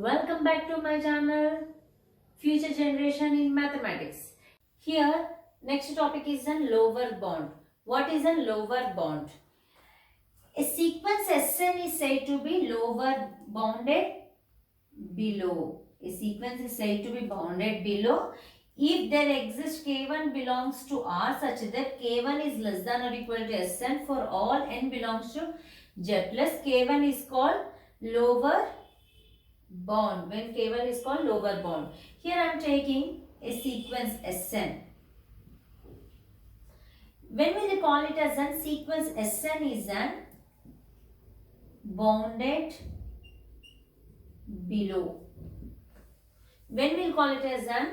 Welcome back to my channel Future Generation in Mathematics. Here next topic is a lower bound. What is a lower bound? A sequence Sn is said to be lower bounded below. A sequence is said to be bounded below if there exists k1 belongs to R such that k1 is less than or equal to Sn for all n belongs to Z plus k1 is called lower bound. When k1 is called lower bound. Here I am taking a sequence Sn. When we call it as a sequence Sn is an bounded below. When we call it as an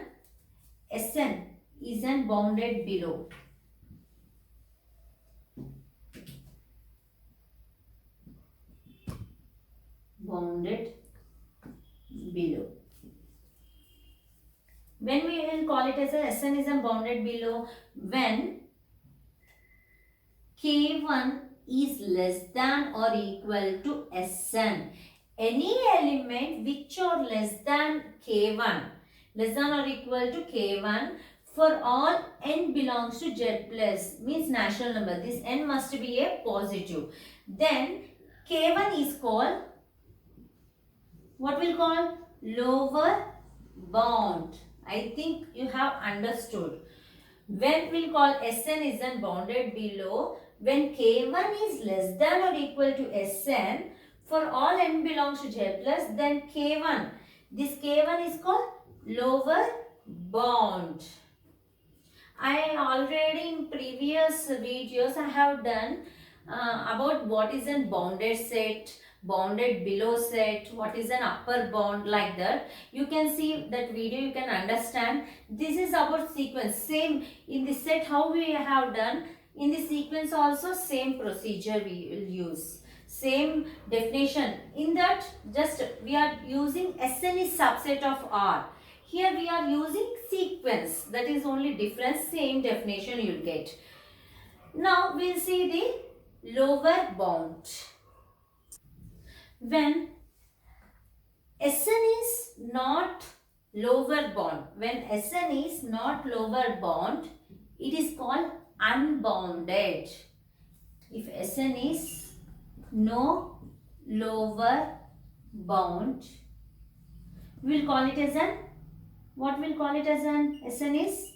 Sn is an bounded below. Bounded below. When we will call it as a Sn is bounded below when k1 is less than or equal to Sn. Any element which are less than k1, less than or equal to k1 for all n belongs to Z plus means natural number. This n must be a positive. Then k1 is called, what we'll call, lower bound. I think you have understood. When we'll call Sn is bounded below when k1 is less than or equal to Sn for all n belongs to Z plus, then k1, this k1 is called lower bound. I already in previous videos I have done about what is a bounded set, bounded below set, what is an upper bound, like that. You can see that video, you can understand. This is about sequence. Same in the set how we have done. In the sequence also same procedure we will use. Same definition. In that just we are using Sn is subset of R. Here we are using sequence. That is only difference. Same definition you will get. Now we will see the lower bound. When Sn is not lower bound, when Sn is not lower bound, it is called unbounded. If Sn is no lower bound, we will call it as an, what we will call it as an, Sn is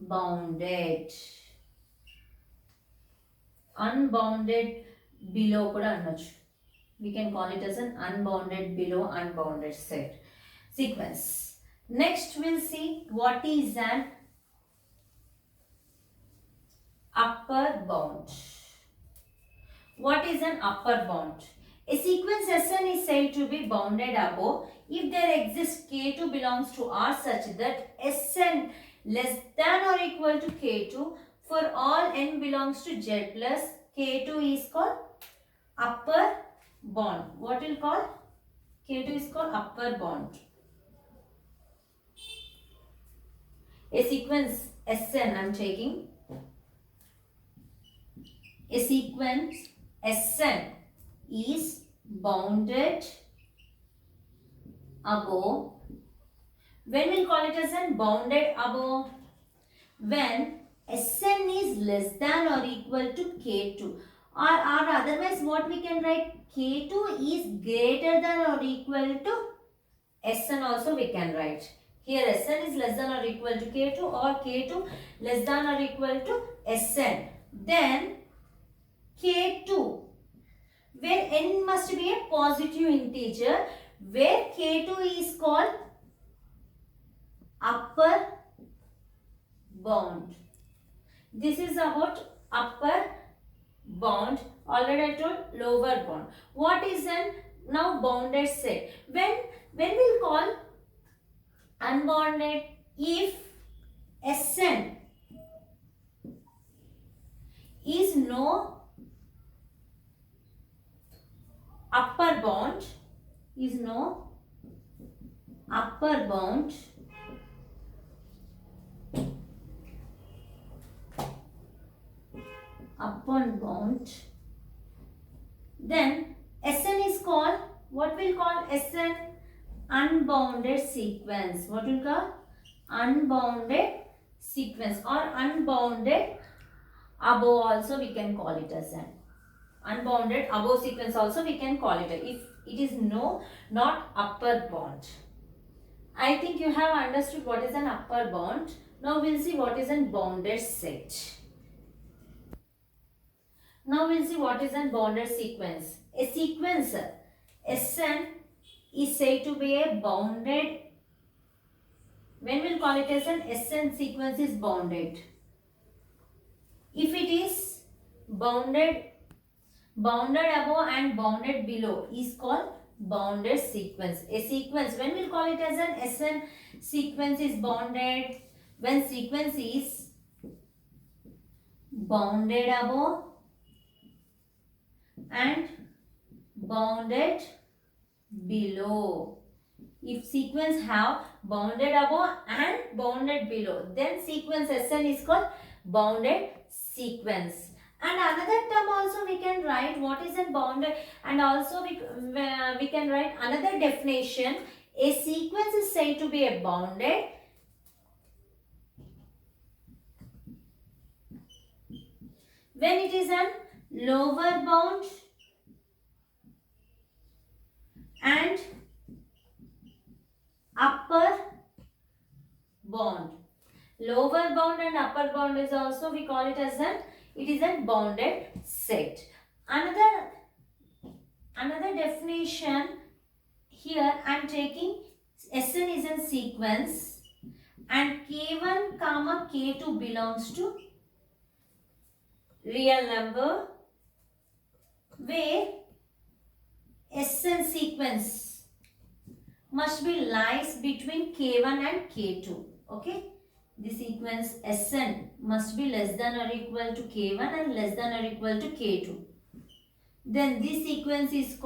unbounded. Unbounded below kuda annachu. We can call it as an unbounded below unbounded set sequence. Next we'll see what is an upper bound. What is an upper bound? A sequence Sn is said to be bounded above if there exists k2 belongs to R such that Sn less than or equal to k2 for all n belongs to Z plus k2 is called upper bound. What will call? K2 is called upper bound. A sequence Sn I am taking. A sequence Sn is bounded above. When we call it as an bounded above? When Sn is less than or equal to k2. Or otherwise what we can write? K2 is greater than or equal to Sn also we can write. Here Sn is less than or equal to k2 or k2 less than or equal to Sn. Then k2 where n must be a positive integer, where k2 is called upper bound. This is about upper bound. Already I told lower bound. What is an now bounded set? When we'll call unbounded if Sn is no upper bound, is no upper bound, upper bound, then Sn is called what we'll call Sn? Unbounded sequence. What we'll call? Unbounded sequence or unbounded above also we can call it as an unbounded above sequence also we can call it if it is not upper bound. I think you have understood what is an upper bound. Now we'll see what is an bounded set. Now we'll see what is an bounded sequence. A sequence Sn is said to be a bounded. When we'll call it as an Sn sequence is bounded. If it is bounded above and bounded below is called bounded sequence. A sequence, when we'll call it as an Sn sequence is bounded, when sequence is bounded above and bounded below. If sequence have bounded above and bounded below, then sequence Sn is called bounded sequence. And another term also we can write what is a bounded, and also we can write another definition. A sequence is said to be a bounded when it is a lower bound and upper bound. Lower bound and upper bound is also we call it as it is a bounded set. Another definition here I am taking Sn is a sequence and K1 comma K2 belongs to real number where Sn sequence must be lies between K1 and K2. Okay. The sequence Sn must be less than or equal to K1 and less than or equal to K2. Then this sequence is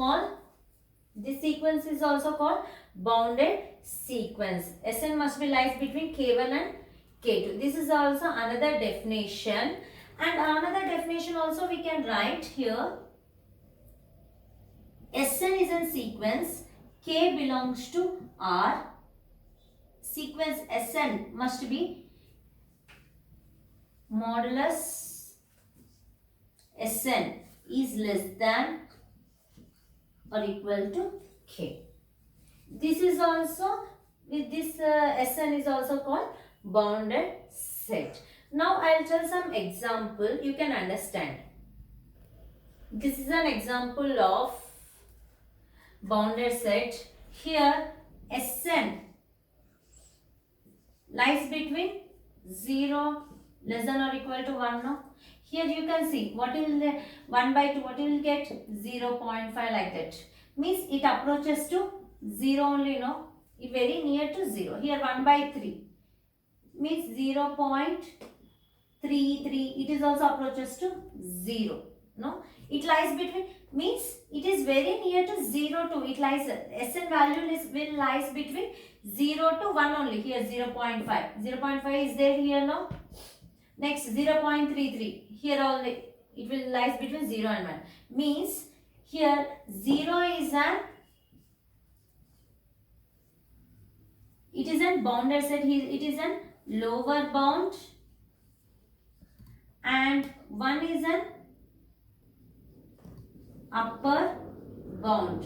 also called bounded sequence. Sn must be lies between K1 and K2. This is also another definition. And another definition also we can write here. Sn is a sequence. K belongs to R. Sequence Sn must be modulus Sn is less than or equal to K. This is also, with this Sn is also called bounded set. Now I will tell some example you can understand. This is an example of bounded set. Here Sn lies between 0 less than or equal to 1. No? Here you can see what will the 1 by 2 what you will get 0.5 like that. Means it approaches to 0 only, no? Very near to 0. Here 1 by 3 means 0.33. It is also approaches to 0. No? It lies between, means it is very near to 0 to, it lies, Sn value will lies between 0 to 1 only. Here 0.5. 0.5 is there here, no? Next 0.33. Here only it will lies between 0 and 1. Means here 0 is an, it is a bounded set. It is a lower bound and 1 is an upper bound.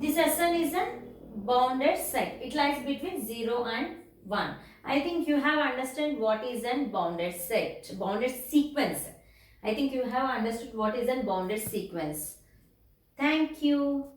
This Sn is a bounded set. It lies between 0 and 1. I think you have understood what is a bounded set, bounded sequence. I think you have understood what is a bounded sequence. Thank you.